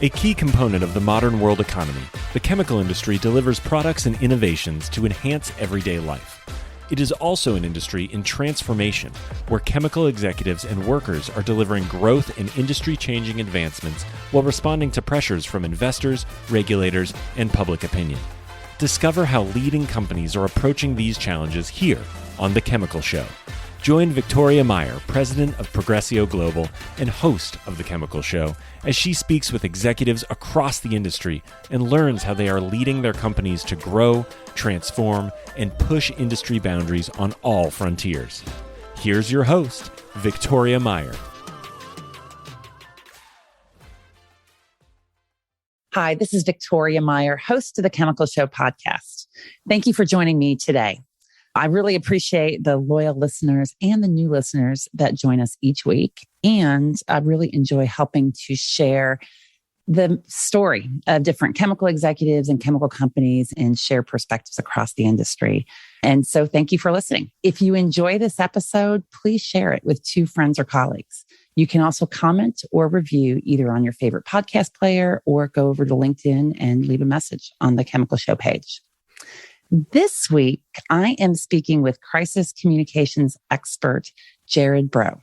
A key component of the modern world economy, the chemical industry delivers products and innovations to enhance everyday life. It is also an industry in transformation, where chemical executives and workers are delivering growth and industry-changing advancements while responding to pressures from investors, regulators, and public opinion. Discover how leading companies are approaching these challenges here on The Chemical Show. Join Victoria Meyer, president of Progressio Global and host of The Chemical Show, as she speaks with executives across the industry and learns how they are leading their companies to grow, transform, and push industry boundaries on all frontiers. Here's your host, Victoria Meyer. Hi, this is Victoria Meyer, host of The Chemical Show podcast. Thank you for joining me today. I really appreciate the loyal listeners and the new listeners that join us each week. And I really enjoy helping to share the story of different chemical executives and chemical companies and share perspectives across the industry. And so thank you for listening. If you enjoy this episode, please share it with 2 friends or colleagues. You can also comment or review either on your favorite podcast player or go over to LinkedIn and leave a message on the Chemical Show page. This week, I am speaking with crisis communications expert, Gerard Braud.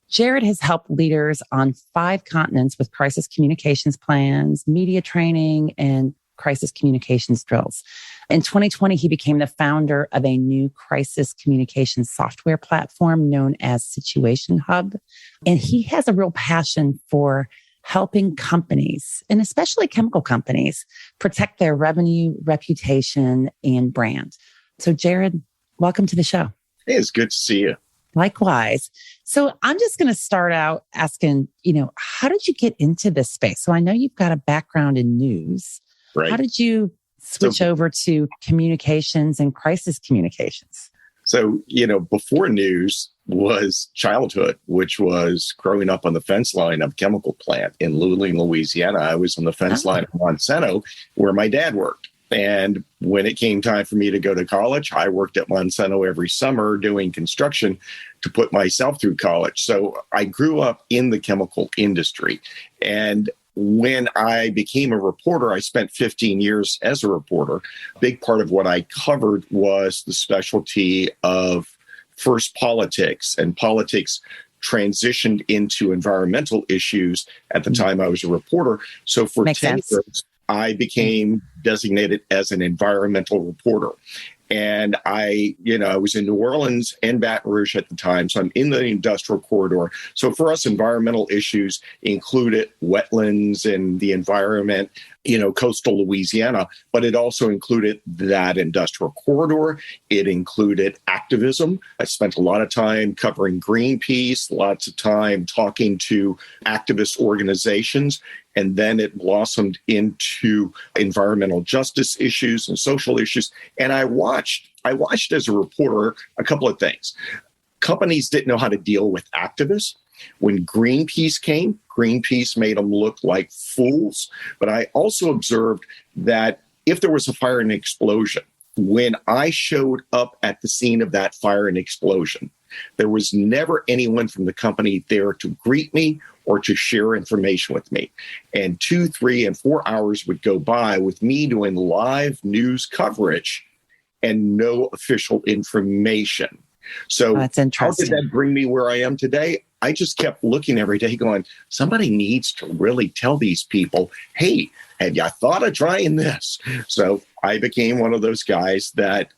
Gerard has helped leaders on 5 continents with crisis communications plans, media training, and crisis communications drills. In 2020, he became the founder of a new crisis communications software platform known as Situation Hub. And he has a real passion for helping companies, and especially chemical companies, protect their revenue, reputation, and brand. So, Gerard, welcome to the show. Hey, it's good to see you. Likewise. So I'm just going to start out asking, how did you get into this space? So I know you've got a background in news. Right. How did you switch over to communications and crisis communications? So, before news was childhood, which was growing up on the fence line of a chemical plant in Luling, Louisiana. I was on the fence line of Monsanto, where my dad worked. And when it came time for me to go to college, I worked at Monsanto every summer doing construction to put myself through college. So I grew up in the chemical industry. And when I became a reporter, I spent 15 years as a reporter. A big part of what I covered was the specialty of first politics, and politics transitioned into environmental issues at the time I was a reporter. So for 10 years, I became designated as an environmental reporter. And I was in New Orleans and Baton Rouge at the time. So I'm in the industrial corridor. So for us, environmental issues included wetlands and the environment, coastal Louisiana, but it also included that industrial corridor. It included activism. I spent a lot of time covering Greenpeace, lots of time talking to activist organizations. And then it blossomed into environmental justice issues and social issues. And I watched as a reporter a couple of things. Companies didn't know how to deal with activists. When Greenpeace came, Greenpeace made them look like fools. But I also observed that if there was a fire and explosion, when I showed up at the scene of that fire and explosion, there was never anyone from the company there to greet me or to share information with me. And 2, 3, and 4 hours would go by with me doing live news coverage and no official information. So that's interesting. How did that bring me where I am today? I just kept looking every day going, somebody needs to really tell these people, hey, have you thought of trying this? So I became one of those guys that,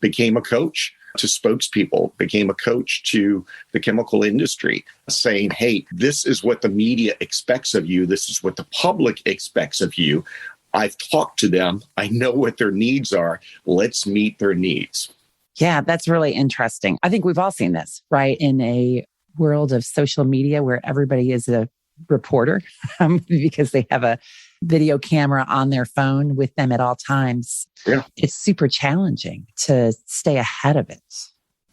became a coach to spokespeople, became a coach to the chemical industry, saying, hey, this is what the media expects of you. This is what the public expects of you. I've talked to them. I know what their needs are. Let's meet their needs. Yeah, that's really interesting. I think we've all seen this, right? In a world of social media where everybody is a reporter because they have a video camera on their phone with them at all times. Yeah. It's super challenging to stay ahead of it.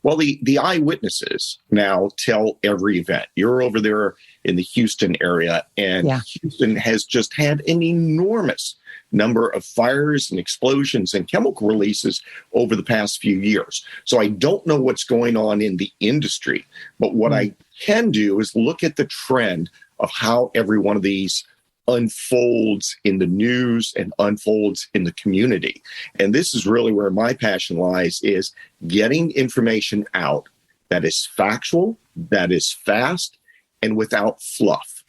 Well, the eyewitnesses now tell every event. You're over there in the Houston area, and Houston has just had an enormous number of fires and explosions and chemical releases over the past few years. So I don't know what's going on in the industry, but what I can do is look at the trend of how every one of these unfolds in the news and unfolds in the community. And this is really where my passion lies, is getting information out that is factual, that is fast, and without fluff.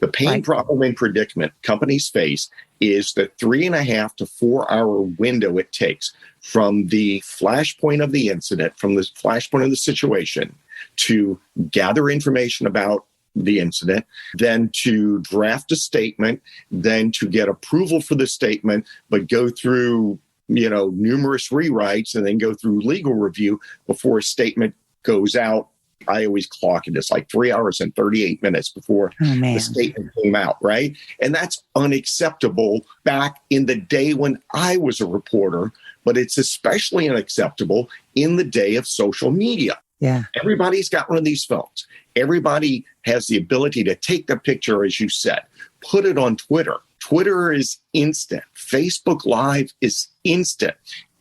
The pain, problem, and predicament companies face is the 3.5 to 4 hour window it takes from the flashpoint of the incident, from the flashpoint of the situation, to gather information about the incident, then to draft a statement, then to get approval for the statement, but go through, numerous rewrites and then go through legal review before a statement goes out. I always clock it. It's like 3 hours and 38 minutes before the statement came out, right? And that's unacceptable back in the day when I was a reporter, but it's especially unacceptable in the day of social media. Yeah. Everybody's got one of these phones. Everybody has the ability to take the picture, as you said, put it on Twitter. Twitter is instant. Facebook Live is instant.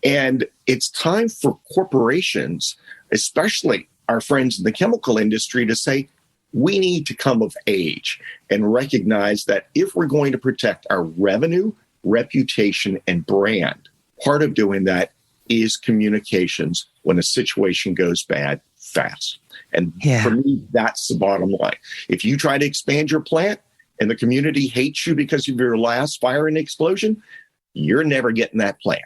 And it's time for corporations, especially our friends in the chemical industry, to say, we need to come of age and recognize that if we're going to protect our revenue, reputation, and brand, part of doing that is communications when a situation goes bad fast. And for me, that's the bottom line. If you try to expand your plant and the community hates you because of your last fire and explosion, you're never getting that plant.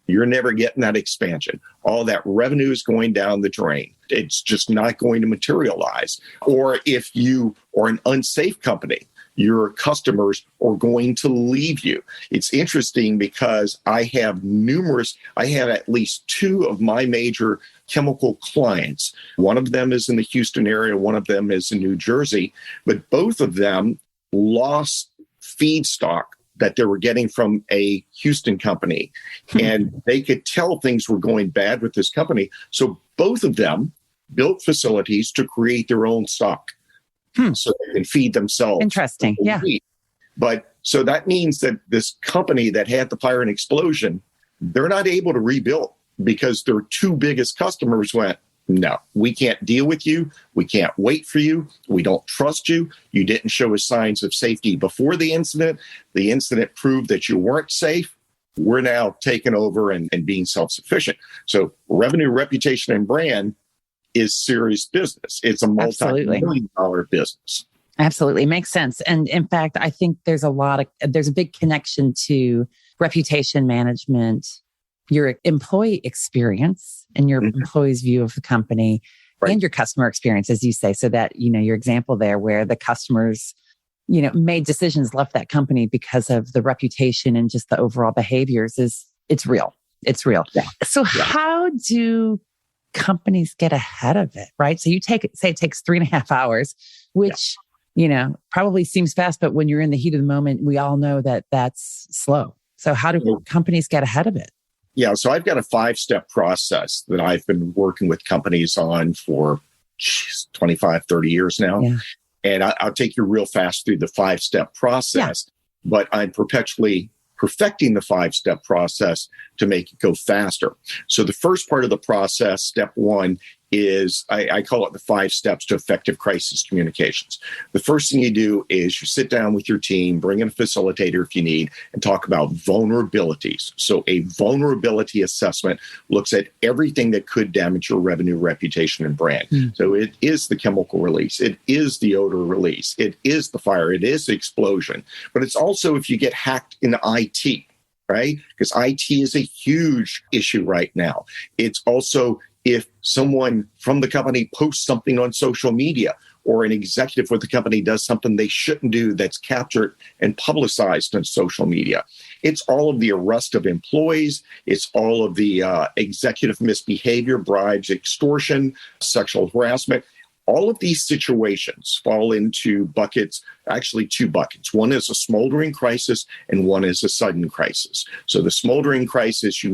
You're never getting that expansion. All that revenue is going down the drain. It's just not going to materialize. Or if you are an unsafe company, your customers are going to leave you. It's interesting because I have at least 2 of my major chemical clients. One of them is in the Houston area, one of them is in New Jersey, but both of them lost feedstock that they were getting from a Houston company. And they could tell things were going bad with this company. So both of them built facilities to create their own stock so they can feed themselves. Interesting. Yeah. But so that means that this company that had the fire and explosion, they're not able to rebuild because their 2 biggest customers went, no, we can't deal with you. We can't wait for you. We don't trust you. You didn't show us signs of safety before the incident. The incident proved that you weren't safe. We're now taking over and being self-sufficient. So revenue, reputation, and brand is serious business. It's a multi-million-dollar business. Absolutely. Makes sense. And in fact, I think there's a big connection to reputation management, your employee experience and your employee's view of the company and your customer experience, as you say, so that, your example there where the customers, made decisions, left that company because of the reputation and just the overall behaviors it's real. It's real. Yeah. So how do companies get ahead of it, right? So you say it takes 3.5 hours, which, probably seems fast, but when you're in the heat of the moment, we all know that that's slow. So how do companies get ahead of it? Yeah, so I've got a 5-step process that I've been working with companies on for 25, 30 years now. Yeah. And I'll take you real fast through the 5-step process, but I'm perpetually perfecting the 5-step process to make it go faster. So the first part of the process, step 1, is I call it the 5 steps to effective crisis communications. The first thing you do is you sit down with your team, bring in a facilitator if you need, and talk about vulnerabilities. So a vulnerability assessment looks at everything that could damage your revenue, reputation, and brand. So it is the chemical release. It is the odor release. It is the fire. It is the explosion. But it's also if you get hacked in IT, right? Because IT is a huge issue right now. It's also if someone from the company posts something on social media or an executive with the company does something they shouldn't do that's captured and publicized on social media. It's all of the arrest of employees. It's all of the executive misbehavior, bribes, extortion, sexual harassment. All of these situations fall into buckets, actually 2 buckets. One is a smoldering crisis and one is a sudden crisis. So the smoldering crisis,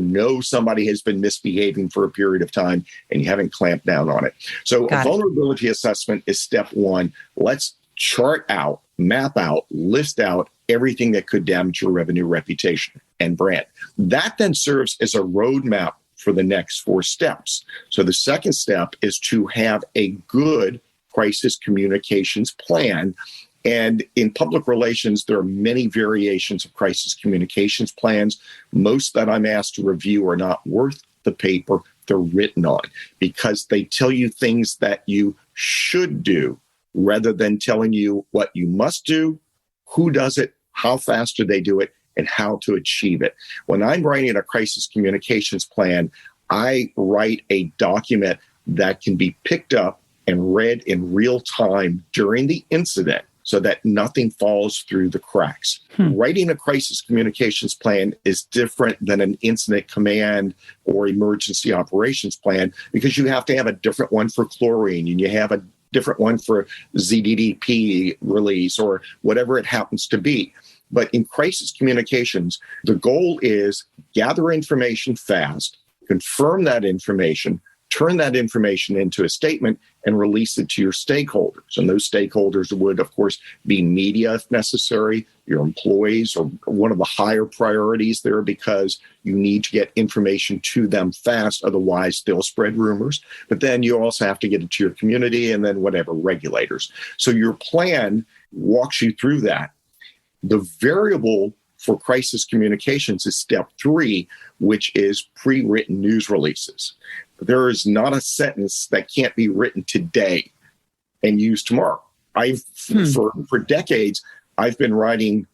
somebody has been misbehaving for a period of time and you haven't clamped down on it. So a vulnerability assessment is step 1. Let's chart out, map out, list out everything that could damage your revenue, reputation, and brand. That then serves as a roadmap for the next 4 steps. So the second step is to have a good crisis communications plan And in public relations, there are many variations of crisis communications plans. Most that I'm asked to review are not worth the paper they're written on because they tell you things that you should do rather than telling you what you must do, who does it, how fast do they do it, and how to achieve it. When I'm writing a crisis communications plan, I write a document that can be picked up and read in real time during the incident so that nothing falls through the cracks. Writing a crisis communications plan is different than an incident command or emergency operations plan because you have to have a different one for chlorine and you have a different one for ZDDP release or whatever it happens to be. But in crisis communications, the goal is gather information fast, confirm that information, turn that information into a statement and release it to your stakeholders. And those stakeholders would, of course, be media if necessary, your employees are one of the higher priorities there because you need to get information to them fast. Otherwise, they'll spread rumors. But then you also have to get it to your community and then whatever, regulators. So your plan walks you through that. The variable for crisis communications is step 3, which is pre-written news releases. There is not a sentence that can't be written today and used tomorrow. For decades, I've been writing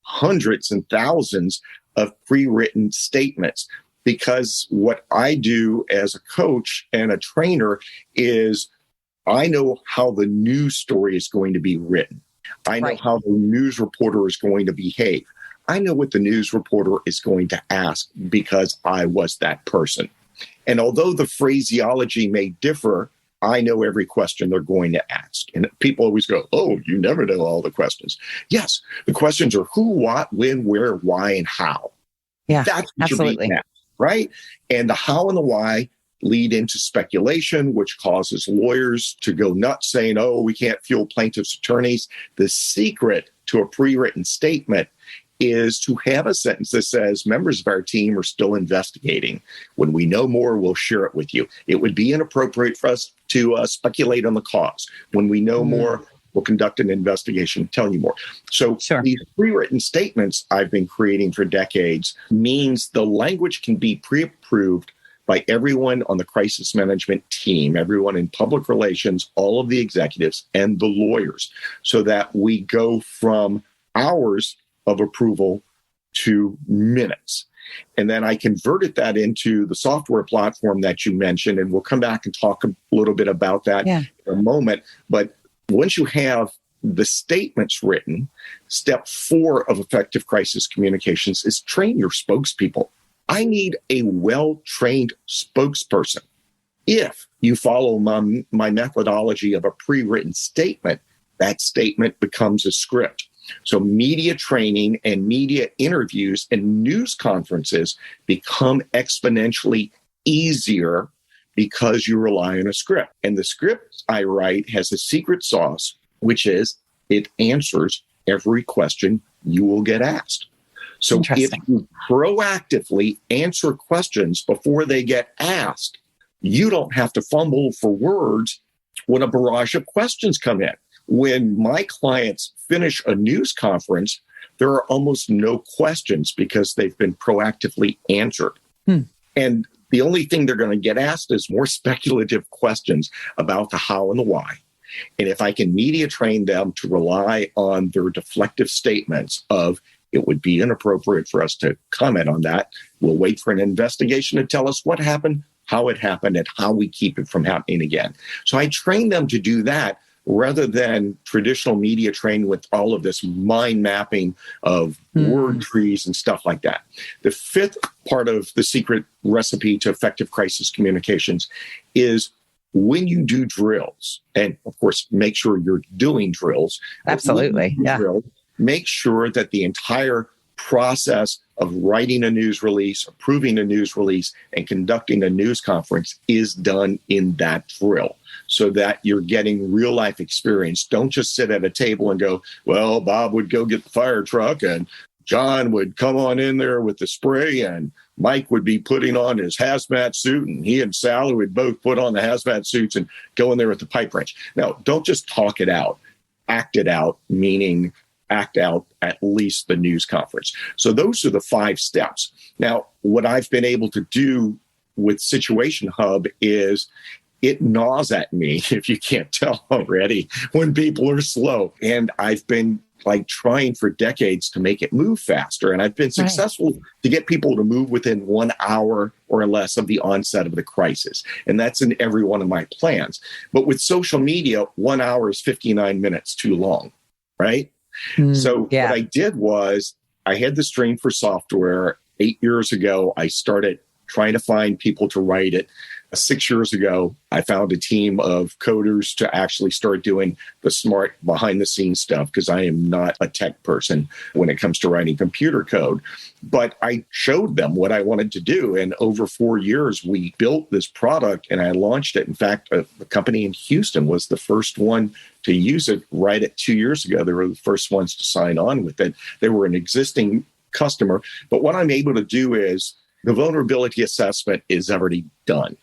hundreds and thousands of pre-written statements because what I do as a coach and a trainer is I know how the news story is going to be written. I know how the news reporter is going to behave. I know what the news reporter is going to ask because I was that person. And although the phraseology may differ, I know every question they're going to ask. And people always go, oh, you never know all the questions. Yes, the questions are who, what, when, where, why, and how. Yeah, that's what absolutely. You're being asked, right? And the how and the why lead into speculation, which causes lawyers to go nuts saying, oh, we can't fuel plaintiffs' attorneys. The secret to a pre-written statement is to have a sentence that says members of our team are still investigating. When we know more, we'll share it with you. It would be inappropriate for us to speculate on the cause. When we know more, we'll conduct an investigation, tell you more. So these pre-written statements I've been creating for decades means the language can be pre-approved by everyone on the crisis management team, everyone in public relations, all of the executives, and the lawyers, so that we go from hours of approval to minutes. And then I converted that into the software platform that you mentioned, and we'll come back and talk a little bit about that in a moment. But once you have the statements written, step 4 of effective crisis communications is train your spokespeople. I need a well-trained spokesperson. If you follow my methodology of a pre-written statement, that statement becomes a script. So media training and media interviews and news conferences become exponentially easier because you rely on a script. And the script I write has a secret sauce, which is it answers every question you will get asked. So if you proactively answer questions before they get asked, you don't have to fumble for words when a barrage of questions come in. When my clients finish a news conference, there are almost no questions because they've been proactively answered. And the only thing they're going to get asked is more speculative questions about the how and the why. And if I can media train them to rely on their deflective statements of, it would be inappropriate for us to comment on that. We'll wait for an investigation to tell us what happened, how it happened, and how we keep it from happening again. So I train them to do that rather than traditional media training with all of this mind mapping of word trees and stuff like that. The 5th part of the secret recipe to effective crisis communications is when you do drills, and of course, make sure you're doing drills. Absolutely. Drills, make sure that the entire process of writing a news release, approving a news release, and conducting a news conference is done in that drill so that you're getting real life experience. Don't just sit at a table and go, well, Bob would go get the fire truck and John would come on in there with the spray and Mike would be putting on his hazmat suit and he and Sally would both put on the hazmat suits and go in there with the pipe wrench. Now, don't just talk it out. acted out, meaning act out at least the news conference. So those are the 5 steps. Now, what I've been able to do with Situation Hub is it gnaws at me, if you can't tell already, when people are slow. And I've been trying for decades to make it move faster. And I've been successful to get people to move within 1 hour or less of the onset of the crisis. And that's in every one of my plans. But with social media, 1 hour is 59 minutes too long, right? So what I did was I had the Stream for software. 8 years ago, I started trying to find people to write it. 6 years ago, I found a team of coders to actually start doing the smart behind-the-scenes stuff, because I am not a tech person when it comes to writing computer code. But I showed them what I wanted to do. And over 4 years, we built this product and I launched it. In fact, a company in Houston was the first one to use it right at 2 years ago. They were the first ones to sign on with it. They were an existing customer. But what I'm able to do is the vulnerability assessment is already done.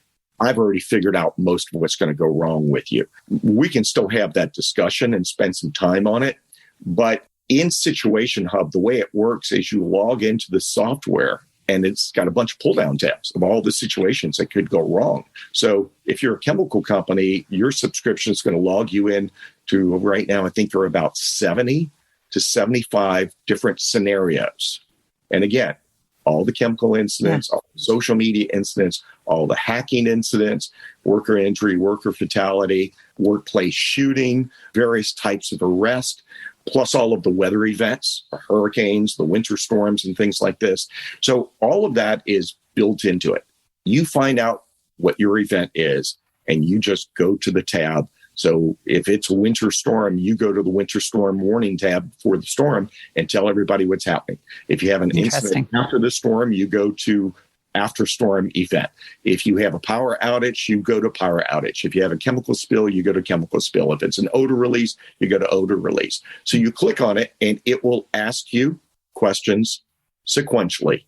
I've already figured out most of what's going to go wrong with you. We can still have that discussion and spend some time on it. But in Situation Hub, the way it works is you log into the software and it's got a bunch of pull-down tabs of all the situations that could go wrong. So if you're a chemical company, your subscription is going to log you in to, right now, I think there are about 70 to 75 different scenarios. And again, all the chemical incidents, all the social media incidents, all the hacking incidents, worker injury, worker fatality, workplace shooting, various types of arrest, plus all of the weather events, the hurricanes, the winter storms, and things like this. So all of that is built into it. You find out what your event is, and you just go to the tab. So if it's a winter storm, you go to the winter storm warning tab for the storm and tell everybody what's happening. If you have an incident after the storm, you go to after storm event. If you have a power outage, you go to power outage. If you have a chemical spill, you go to chemical spill. If it's an odor release, you go to odor release. So you click on it and it will ask you questions sequentially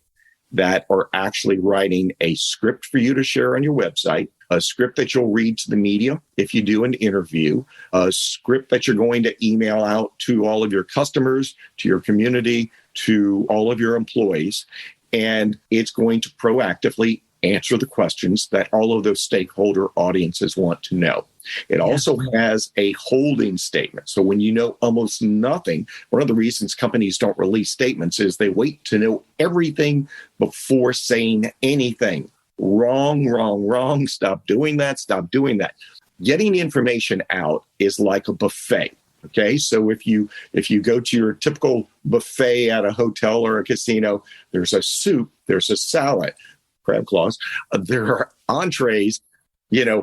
that are actually writing a script for you to share on your website, a script that you'll read to the media if you do an interview, a script that you're going to email out to all of your customers, to your community, to all of your employees. And it's going to proactively answer the questions that all of those stakeholder audiences want to know. It also has a holding statement. So when you know almost nothing, one of the reasons companies don't release statements is they wait to know everything before saying anything. Wrong. Stop doing that. Stop doing that. Getting information out is like a buffet. Okay, so if you go to your typical buffet at a hotel or a casino, there's a soup, there's a salad, crab claws, there are entrees,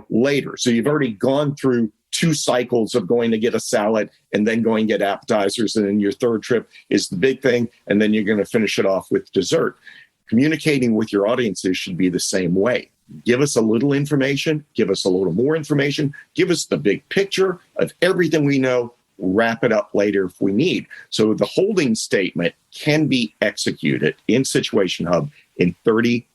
later. So you've already gone through 2 cycles of going to get a salad and then going to get appetizers. And then your third trip is the big thing. And then you're going to finish it off with dessert. Communicating with your audiences should be the same way. Give us a little information, give us a little more information, give us the big picture of everything we know, wrap it up later if we need. So the holding statement can be executed in Situation Hub in 30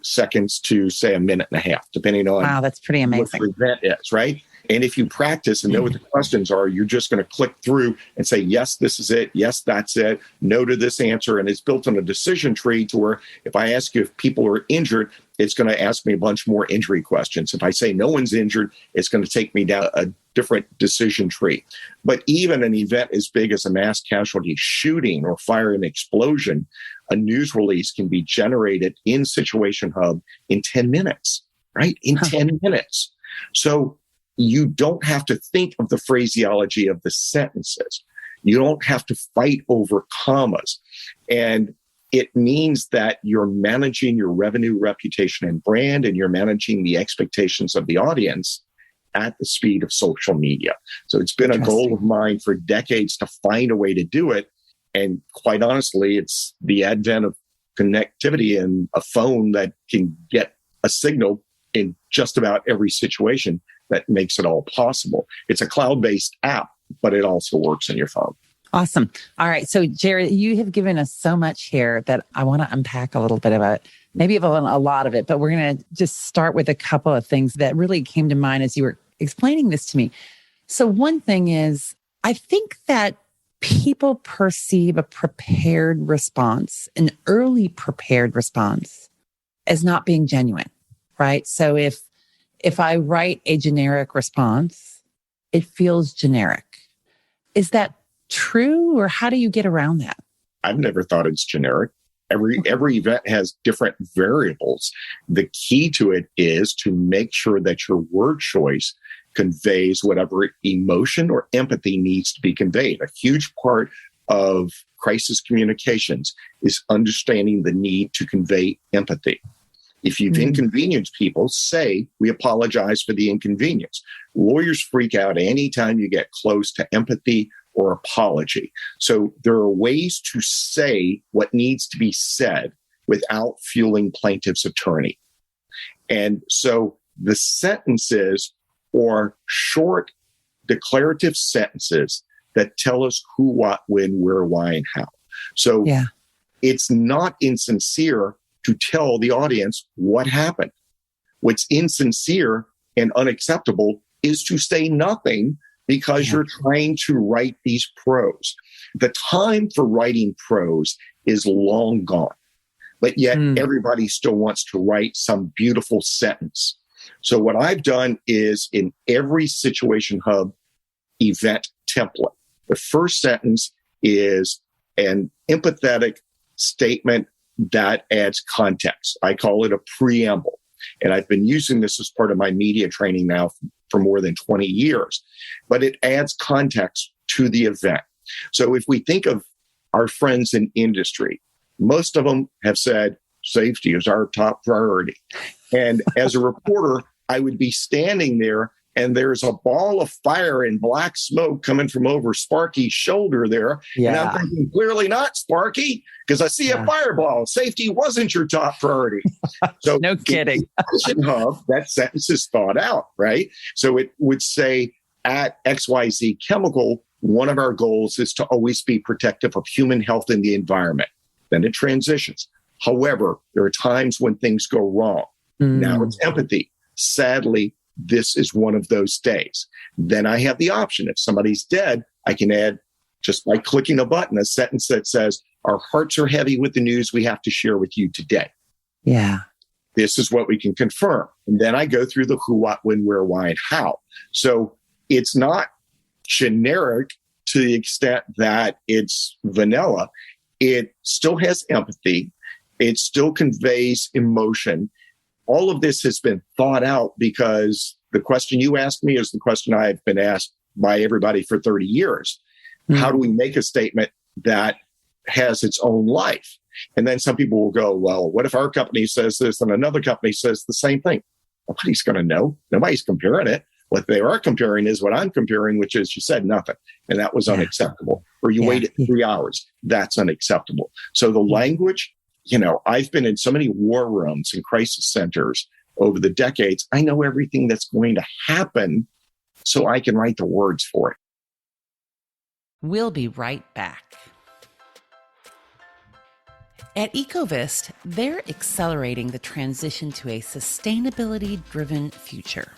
seconds to, say, a minute and a half, depending on that's pretty amazing. What your event is, right? And if you practice and know what the questions are, you're just going to click through and say, yes, this is it. Yes, that's it. No to this answer. And it's built on a decision tree to where if I ask you if people are injured, it's going to ask me a bunch more injury questions. If I say no one's injured, it's going to take me down a different decision tree. But even an event as big as a mass casualty shooting or fire and explosion, a news release can be generated in Situation Hub in 10 minutes, right? In 10 minutes. So you don't have to think of the phraseology of the sentences. You don't have to fight over commas. And it means that you're managing your revenue, reputation, and brand, and you're managing the expectations of the audience at the speed of social media. So it's been a goal of mine for decades to find a way to do it. And quite honestly, it's the advent of connectivity and a phone that can get a signal in just about every situation that makes it all possible. It's a cloud-based app, but it also works on your phone. Awesome. All right. So, Gerard, you have given us so much here that I want to unpack a little bit of it, maybe a lot of it, but we're going to just start with a couple of things that really came to mind as you were explaining this to me. So one thing is, I think that people perceive a prepared response, an early prepared response, as not being genuine, right? So if I write a generic response, it feels generic. Is that true, or how do you get around that? I've never thought it's generic. Every event has different variables. The key to it is to make sure that your word choice conveys whatever emotion or empathy needs to be conveyed. A huge part of crisis communications is understanding the need to convey empathy. If you've inconvenienced people, say, we apologize for the inconvenience. Lawyers freak out anytime you get close to empathy or apology. So there are ways to say what needs to be said without fueling plaintiff's attorney. And so the sentences or short declarative sentences that tell us who, what, when, where, why, and how. So it's not insincere to tell the audience what happened. What's insincere and unacceptable is to say nothing because you're trying to write these prose. The time for writing prose is long gone, but yet everybody still wants to write some beautiful sentence. So what I've done is in every Situation Hub event template, the first sentence is an empathetic statement that adds context. I call it a preamble. And I've been using this as part of my media training now for more than 20 years, but it adds context to the event. So if we think of our friends in industry, most of them have said safety is our top priority. And as a reporter, I would be standing there and there's a ball of fire and black smoke coming from over Sparky's shoulder there. And I'm thinking, clearly not, Sparky, because I see a fireball. Safety wasn't your top priority. So no kidding. Hub, that sentence is thought out, right? So it would say at XYZ Chemical, one of our goals is to always be protective of human health and the environment. Then it transitions. However, there are times when things go wrong. Now it's empathy. Sadly, this is one of those days. Then I have the option. If somebody's dead, I can add, just by clicking a button, a sentence that says, our hearts are heavy with the news we have to share with you today. Yeah. This is what we can confirm. And then I go through the who, what, when, where, why, and how. So it's not generic to the extent that it's vanilla. It still has empathy. It still conveys emotion. All of this has been thought out because the question you asked me is the question I've been asked by everybody for 30 years. How do we make a statement that has its own life? And then some people will go, well, what if our company says this and another company says the same thing? Nobody's going to know. Nobody's comparing it. What they are comparing is what I'm comparing, which is you said nothing. And that was unacceptable. Or you waited 3 hours. That's unacceptable. So the language, I've been in so many war rooms and crisis centers over the decades. I know everything that's going to happen so I can write the words for it. We'll be right back. At Ecovist, they're accelerating the transition to a sustainability-driven future.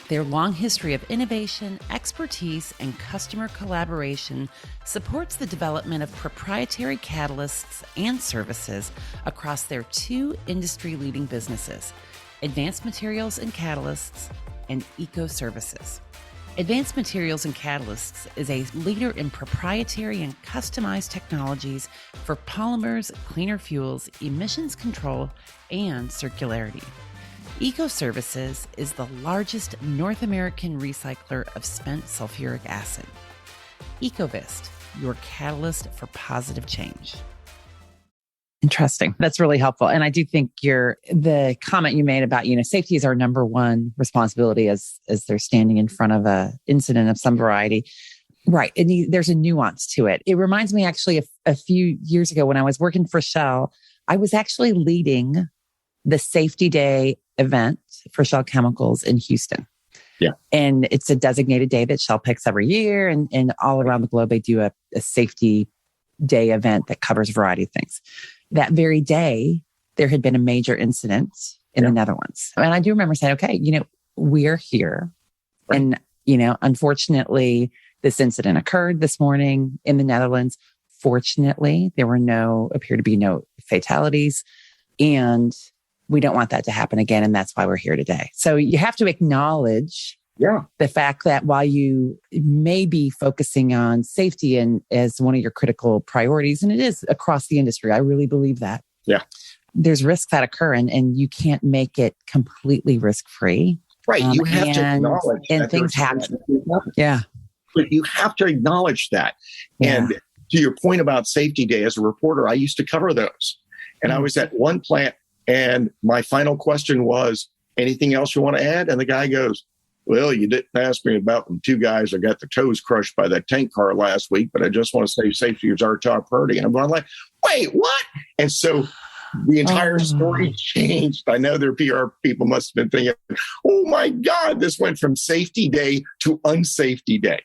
Their long history of innovation, expertise, and customer collaboration supports the development of proprietary catalysts and services across their two industry-leading businesses, Advanced Materials and Catalysts and Eco Services. Advanced Materials and Catalysts is a leader in proprietary and customized technologies for polymers, cleaner fuels, emissions control, and circularity. Eco Services is the largest North American recycler of spent sulfuric acid. Ecovist, your catalyst for positive change. Interesting. That's really helpful. And I do think the comment you made about, safety is our number one responsibility as they're standing in front of a incident of some variety. Right. And there's a nuance to it. It reminds me actually a few years ago when I was working for Shell, I was actually leading the Safety Day event for Shell Chemicals in Houston. Yeah. And it's a designated day that Shell picks every year. And all around the globe, they do a Safety Day event that covers a variety of things. That very day, there had been a major incident in the Netherlands. And I do remember saying, okay, we're here. Right. And, unfortunately, This incident occurred this morning in the Netherlands. Fortunately, there appear to be no fatalities, and we don't want that to happen again. And that's why we're here today. So you have to acknowledge the fact that while you may be focusing on safety and as one of your critical priorities, and it is across the industry, I really believe that. Yeah. There's risks that occur and you can't make it completely risk-free. Right. You have to acknowledge and things happen. Yeah. But you have to acknowledge that. Yeah. And to your point about safety day, as a reporter, I used to cover those. And I was at one plant and my final question was, anything else you want to add? And the guy goes, well, you didn't ask me about them two guys that got their toes crushed by that tank car last week, but I just want to say safety is our top priority. And I'm going like, wait, what? And so the entire story changed. I know their PR people must have been thinking, oh my God, this went from safety day to unsafety day.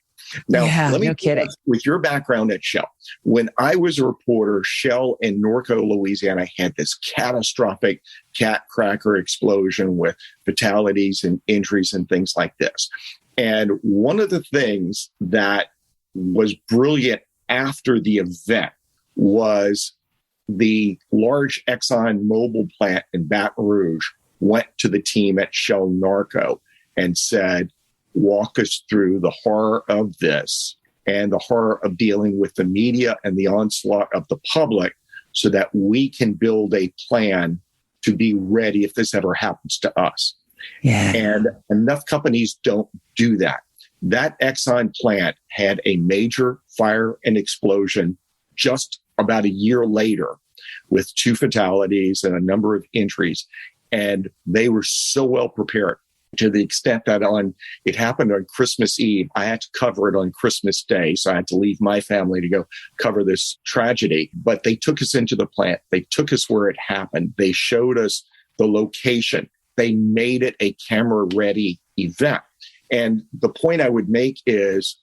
Now, let me no kidding. With your background at Shell, when I was a reporter, Shell in Norco, Louisiana had this catastrophic cat cracker explosion with fatalities and injuries and things like this. And one of the things that was brilliant after the event was the large Exxon Mobil plant in Baton Rouge went to the team at Shell Norco and said, walk us through the horror of this and the horror of dealing with the media and the onslaught of the public so that we can build a plan to be ready if this ever happens to us. Yeah. And enough companies don't do that. That Exxon plant had a major fire and explosion just about a year later with 2 fatalities and a number of injuries. And they were so well prepared, to the extent that it happened on Christmas Eve. I had to cover it on Christmas Day. So I had to leave my family to go cover this tragedy. But they took us into the plant. They took us where it happened. They showed us the location. They made it a camera-ready event. And the point I would make is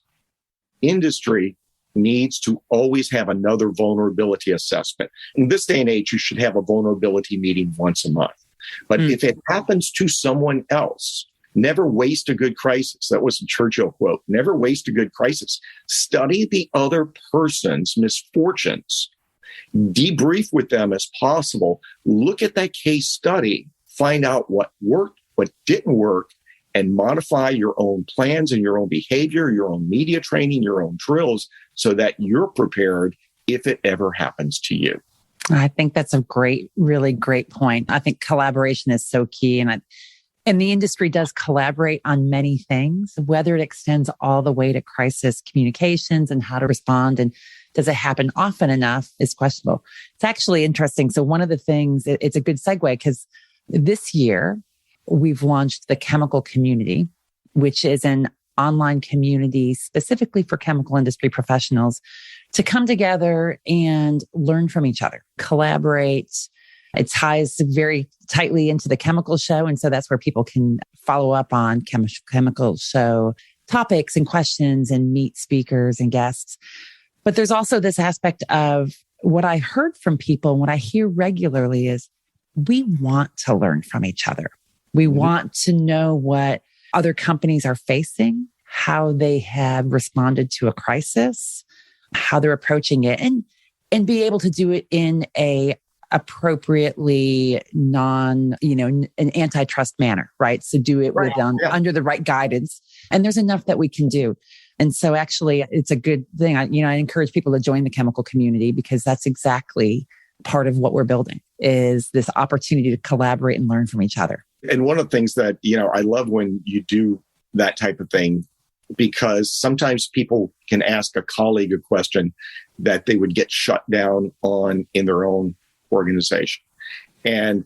industry needs to always have another vulnerability assessment. In this day and age, you should have a vulnerability meeting once a month. But if it happens to someone else, never waste a good crisis. That was a Churchill quote. Never waste a good crisis. Study the other person's misfortunes. Debrief with them as possible. Look at that case study. Find out what worked, what didn't work, and modify your own plans and your own behavior, your own media training, your own drills, so that you're prepared if it ever happens to you. I think that's a really great point. I think collaboration is so key. And the industry does collaborate on many things, whether it extends all the way to crisis communications and how to respond. And does it happen often enough is questionable. It's actually interesting. So one of the things, it's a good segue because this year we've launched the Chemical Community, which is an online community specifically for chemical industry professionals to come together and learn from each other, collaborate. It ties very tightly into the chemical show. And so that's where people can follow up on chemical show topics and questions and meet speakers and guests. But there's also this aspect of what I heard from people, and what I hear regularly is we want to learn from each other. We want to know what other companies are facing, how they have responded to a crisis, how they're approaching it, and be able to do it in a appropriately an antitrust manner, right? So do it under the right guidance. And there's enough that we can do. And so actually it's a good thing. I encourage people to join the chemical community because that's exactly part of what we're building is this opportunity to collaborate and learn from each other. And one of the things that, I love when you do that type of thing, because sometimes people can ask a colleague a question that they would get shut down on in their own organization. And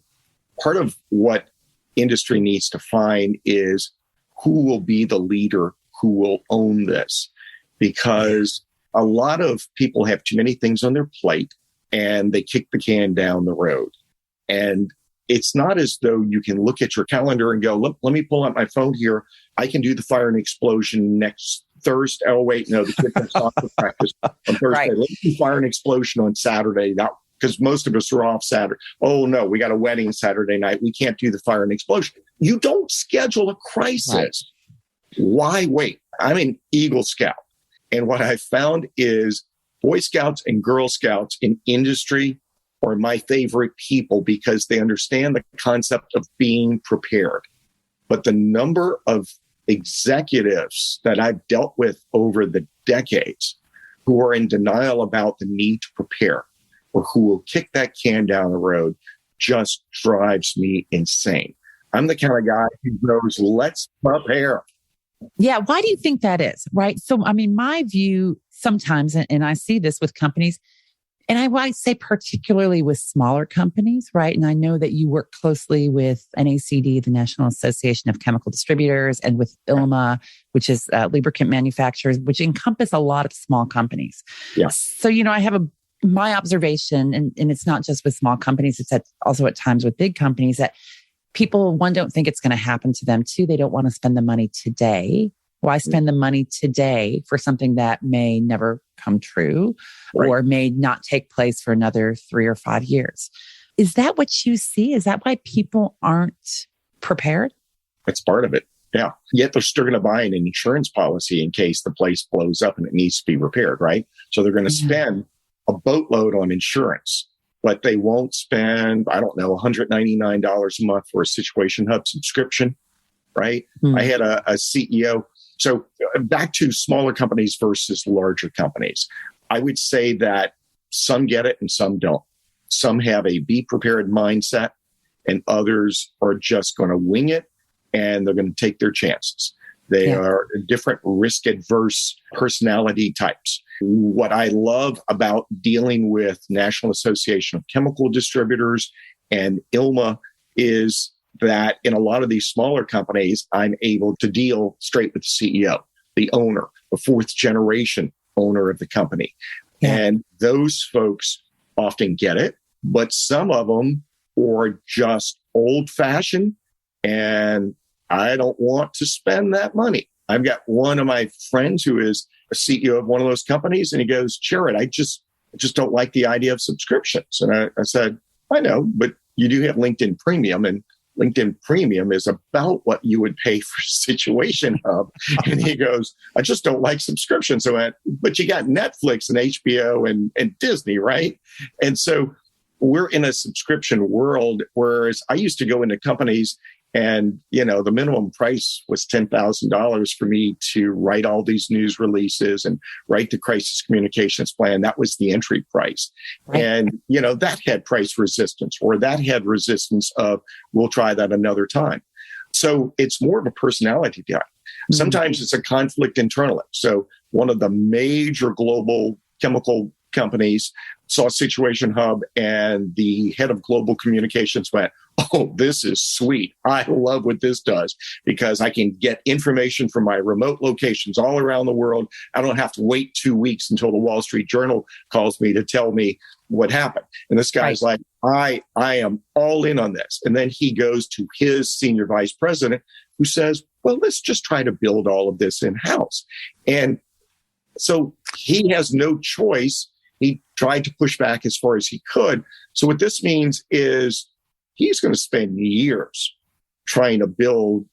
part of what industry needs to find is who will be the leader who will own this, because a lot of people have too many things on their plate and they kick the can down the road. And it's not as though you can look at your calendar and go, let me pull out my phone here. I can do the fire and explosion next Thursday. Oh, wait, no, the kids have soccer practice on Thursday. Right. Let's do fire and explosion on Saturday. Because most of us are off Saturday. Oh, no, we got a wedding Saturday night. We can't do the fire and explosion. You don't schedule a crisis. Right. Why wait? I'm an Eagle Scout. And what I found is Boy Scouts and Girl Scouts in industry are my favorite people because they understand the concept of being prepared. But the number of executives that I've dealt with over the decades who are in denial about the need to prepare or who will kick that can down the road just drives me insane. I'm the kind of guy who goes, let's prepare. Yeah. Why do you think that is? Right. So, I mean, my view sometimes, and I see this with companies, and I might say particularly with smaller companies, right? And I know that you work closely with NACD, the National Association of Chemical Distributors, and with ILMA, which is lubricant manufacturers, which encompass a lot of small companies. Yes. So, I have my observation, and it's not just with small companies, it's also at times with big companies, that people, one, don't think it's going to happen to them. Two, they don't want to spend the money today. Why spend the money today for something that may never come true or may not take place for another 3 or 5 years? Is that what you see? Is that why people aren't prepared? That's part of it. Yeah. Yet they're still going to buy an insurance policy in case the place blows up and it needs to be repaired, right? So they're going to spend a boatload on insurance, but they won't spend, I don't know, $199 a month for a Situation Hub subscription, right? I had a CEO. So back to smaller companies versus larger companies. I would say that some get it and some don't. Some have a be prepared mindset and others are just going to wing it and they're going to take their chances. They are different risk adverse personality types. What I love about dealing with National Association of Chemical Distributors and ILMA is that in a lot of these smaller companies, I'm able to deal straight with the CEO, the owner, the fourth generation owner of the company. Yeah. And those folks often get it, but some of them are just old fashioned and I don't want to spend that money. I've got one of my friends who is a CEO of one of those companies and he goes, Gerard, I just don't like the idea of subscriptions. And I said, I know, but you do have LinkedIn Premium, and LinkedIn Premium is about what you would pay for Situation Hub. And he goes, I just don't like subscriptions. So, but you got Netflix and HBO and Disney, right? And so we're in a subscription world, whereas I used to go into companies and, the minimum price was $10,000 for me to write all these news releases and write the crisis communications plan. That was the entry price. Right. And, that had price resistance, or that had resistance of, we'll try that another time. So it's more of a personality type. Mm-hmm. Sometimes it's a conflict internally. So one of the major global chemical companies saw Situation Hub and the head of global communications went, oh, this is sweet. I love what this does because I can get information from my remote locations all around the world. I don't have to wait 2 weeks until the Wall Street Journal calls me to tell me what happened. And this guy's like, I am all in on this. And then he goes to his senior vice president who says, well, let's just try to build all of this in-house. And so he has no choice. He tried to push back as far as he could. So what this means is he's going to spend years trying to build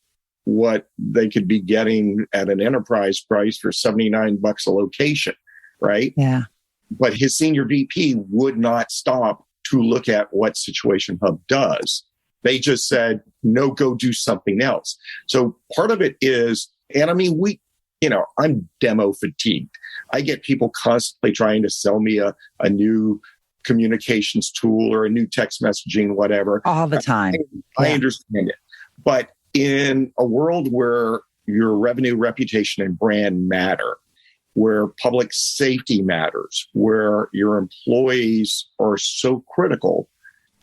what they could be getting at an enterprise price for $79 a location, right? Yeah. But his senior VP would not stop to look at what Situation Hub does. They just said, no, go do something else. So part of it is, and I mean, I'm demo fatigued. I get people constantly trying to sell me a new communications tool or a new text messaging, whatever. All the time. I understand it. But in a world where your revenue, reputation, and brand matter, where public safety matters, where your employees are so critical,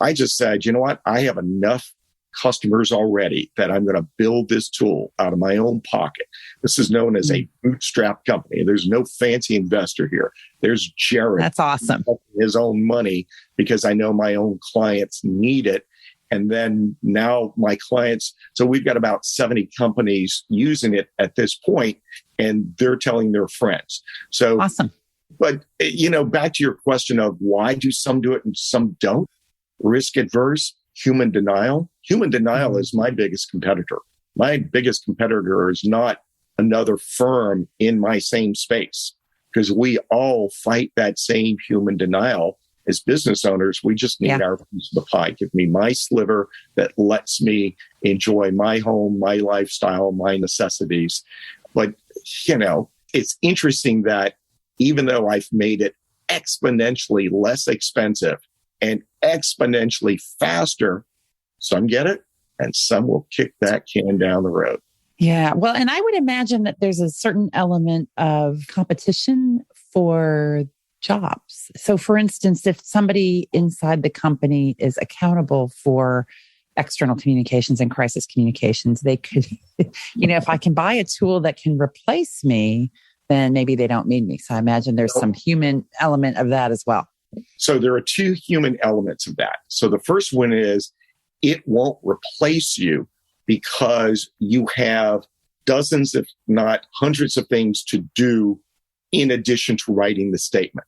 I just said, you know what? I have enough customers already that I'm going to build this tool out of my own pocket. This is known as a bootstrap company. There's no fancy investor here. There's Gerard. That's awesome. His own money because I know my own clients need it. And then now my clients, so we've got about 70 companies using it at this point, and they're telling their friends. So awesome. But, back to your question of why do some do it and some don't? Risk adverse, human denial. Human denial is my biggest competitor. My biggest competitor is not another firm in my same space. because we all fight that same human denial. As business owners, we just need our piece of the pie. Give me my sliver that lets me enjoy my home, my lifestyle, my necessities. But, it's interesting that even though I've made it exponentially less expensive and exponentially faster, some get it and some will kick that can down the road. Yeah. Well, and I would imagine that there's a certain element of competition for jobs. So for instance, if somebody inside the company is accountable for external communications and crisis communications, they could, if I can buy a tool that can replace me, then maybe they don't need me. So I imagine there's some human element of that as well. So there are two human elements of that. So the first one is it won't replace you because you have dozens, if not hundreds of things to do in addition to writing the statement.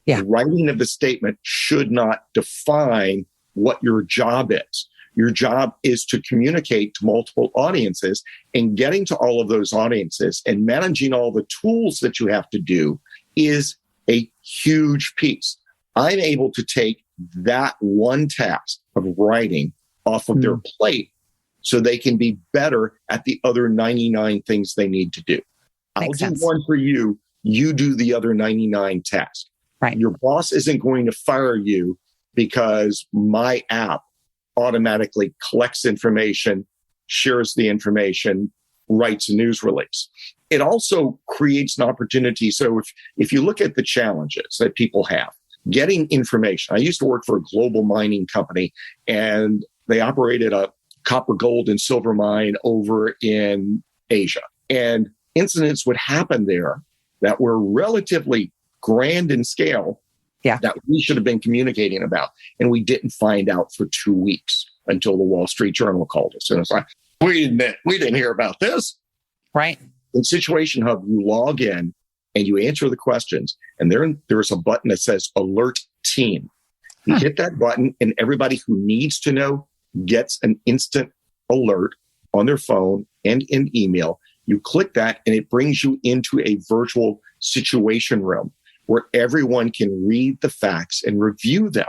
Yeah. The writing of the statement should not define what your job is. Your job is to communicate to multiple audiences, and getting to all of those audiences and managing all the tools that you have to do is a huge piece. I'm able to take that one task of writing off of their plate so they can be better at the other 99 things they need to do. I'll do one for you. You do the other 99 tasks. Right. Your boss isn't going to fire you because my app automatically collects information, shares the information, writes a news release. It also creates an opportunity. So if you look at the challenges that people have, getting information. I used to work for a global mining company, and they operated a copper, gold, and silver mine over in Asia. And incidents would happen there that were relatively grand in scale that we should have been communicating about. And we didn't find out for 2 weeks until the Wall Street Journal called us. And it's like, we didn't hear about this. Right. In Situation Hub, you log in and you answer the questions. And there's a button that says Alert Team. You hit that button and everybody who needs to know gets an instant alert on their phone and in email. You click that and it brings you into a virtual situation room where everyone can read the facts and review them.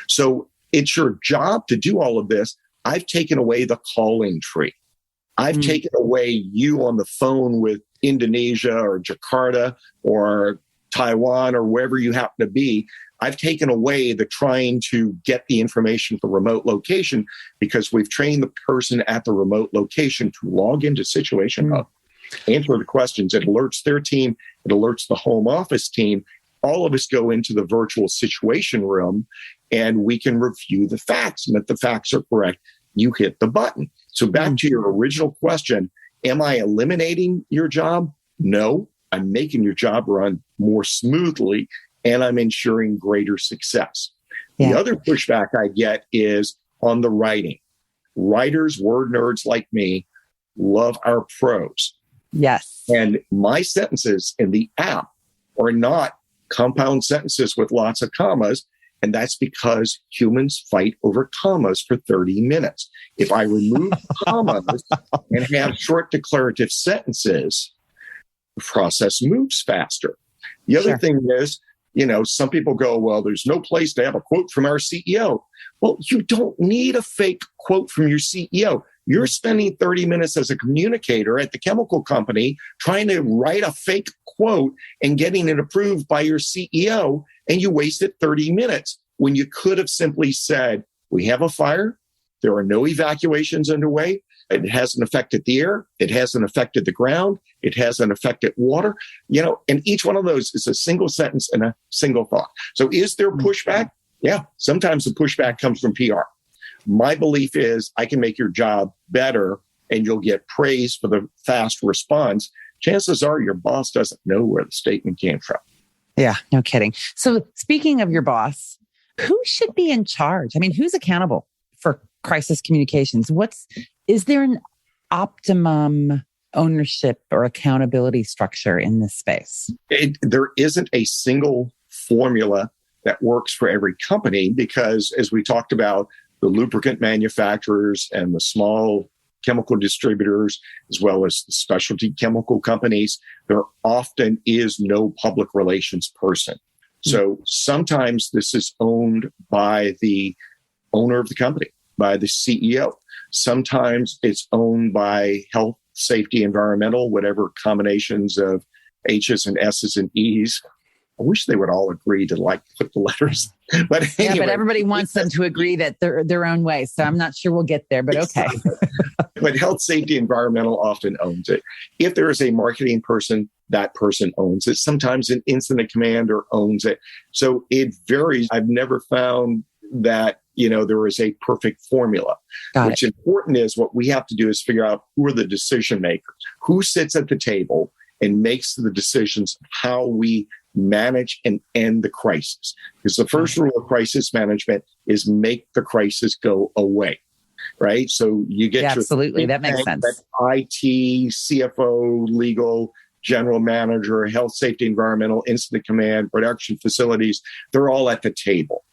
So it's your job to do all of this. I've taken away the calling tree. I've taken away you on the phone with Indonesia or Jakarta or Taiwan or wherever you happen to be. I've taken away the trying to get the information from remote location because we've trained the person at the remote location to log into Situation Hub, answer the questions. It alerts their team. It alerts the home office team. All of us go into the virtual situation room and we can review the facts. And if the facts are correct, you hit the button. So back to your original question, am I eliminating your job? No, I'm making your job run more smoothly and I'm ensuring greater success. Yeah. The other pushback I get is on the writing. Writers, word nerds like me, love our prose. Yes. And my sentences in the app are not compound sentences with lots of commas. And that's because humans fight over commas for 30 minutes. If I remove commas and have short declarative sentences, the process moves faster. The other thing is, some people go, well, there's no place to have a quote from our CEO. Well, you don't need a fake quote from your CEO. You're spending 30 minutes as a communicator at the chemical company trying to write a fake quote and getting it approved by your CEO, and you wasted 30 minutes when you could have simply said, we have a fire. There are no evacuations underway. It hasn't affected the air. It hasn't affected the ground. It hasn't affected water. And each one of those is a single sentence and a single thought. So is there pushback? Yeah, sometimes the pushback comes from PR. My belief is I can make your job better and you'll get praise for the fast response. Chances are your boss doesn't know where the statement came from. Yeah, no kidding. So speaking of your boss, who should be in charge? I mean, who's accountable for crisis communications? Is there an optimum ownership or accountability structure in this space? There isn't a single formula that works for every company because, as we talked about, the lubricant manufacturers and the small chemical distributors, as well as the specialty chemical companies, there often is no public relations person. So sometimes this is owned by the owner of the company, by the CEO. Sometimes it's owned by health, safety, environmental, whatever combinations of H's and S's and E's. I wish they would all agree to put the letters. But anyway, but everybody wants them to agree that they're their own way. So I'm not sure we'll get there, but okay. But health, safety, environmental often owns it. If there is a marketing person, that person owns it. Sometimes an incident commander owns it. So it varies. I've never found that, there is a perfect formula. What's important is what we have to do is figure out who are the decision makers, who sits at the table and makes the decisions of how we manage and end the crisis. Because the first rule of crisis management is make the crisis go away, right? So you get absolutely. That makes sense. IT, CFO, legal, general manager, health, safety, environmental, incident command, production facilities, they're all at the table.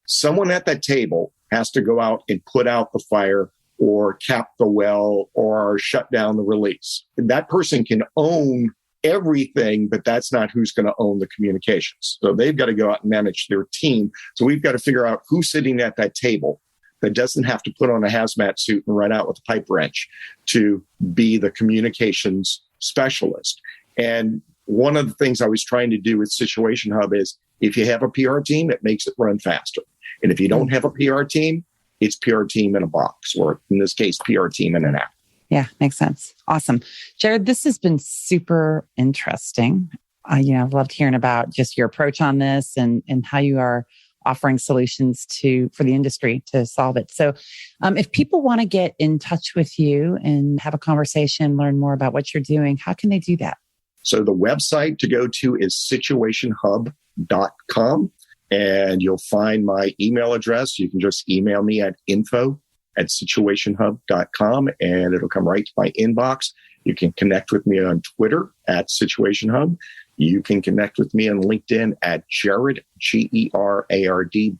Someone at that table has to go out and put out the fire or cap the well or shut down the release. That person can own everything, but that's not who's going to own the communications. So they've got to go out and manage their team. So we've got to figure out who's sitting at that table that doesn't have to put on a hazmat suit and run out with a pipe wrench to be the communications specialist. And one of the things I was trying to do with Situation Hub is if you have a PR team, it makes it run faster. And if you don't have a PR team, it's PR team in a box, or in this case, PR team in an app. Yeah, makes sense. Awesome. Gerard, this has been super interesting. I've loved hearing about just your approach on this and how you are offering solutions for the industry to solve it. So if people want to get in touch with you and have a conversation, learn more about what you're doing, how can they do that? So the website to go to is situationhub.com, and you'll find my email address. You can just email me at info@situationhub.com, and it'll come right to my inbox. You can connect with me on Twitter at Situation Hub. You can connect with me on LinkedIn at Gerard, Gerard,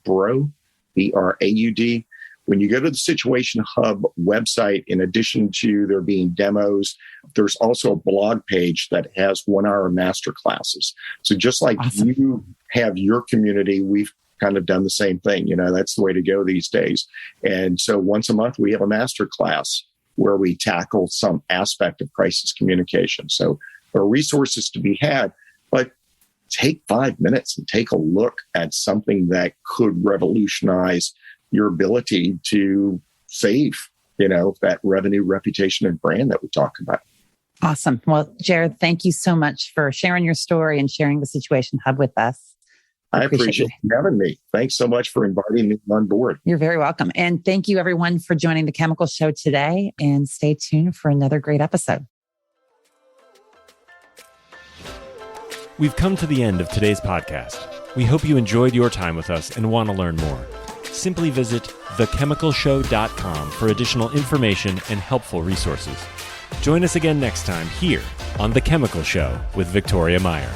Braud, Braud. When you go to the Situation Hub website, in addition to there being demos, there's also a blog page that has 1-hour master classes. So just like you have your community, we've kind of done the same thing. That's the way to go these days. And so once a month, we have a master class where we tackle some aspect of crisis communication. So there are resources to be had, but take 5 minutes and take a look at something that could revolutionize your ability to save, that revenue, reputation, and brand that we talk about. Awesome. Well, Gerard, thank you so much for sharing your story and sharing the Situation Hub with us. I appreciate you having me. Thanks so much for inviting me on board. You're very welcome. And thank you, everyone, for joining the Chemical Show today. And stay tuned for another great episode. We've come to the end of today's podcast. We hope you enjoyed your time with us and want to learn more. Simply visit thechemicalshow.com for additional information and helpful resources. Join us again next time here on The Chemical Show with Victoria Meyer.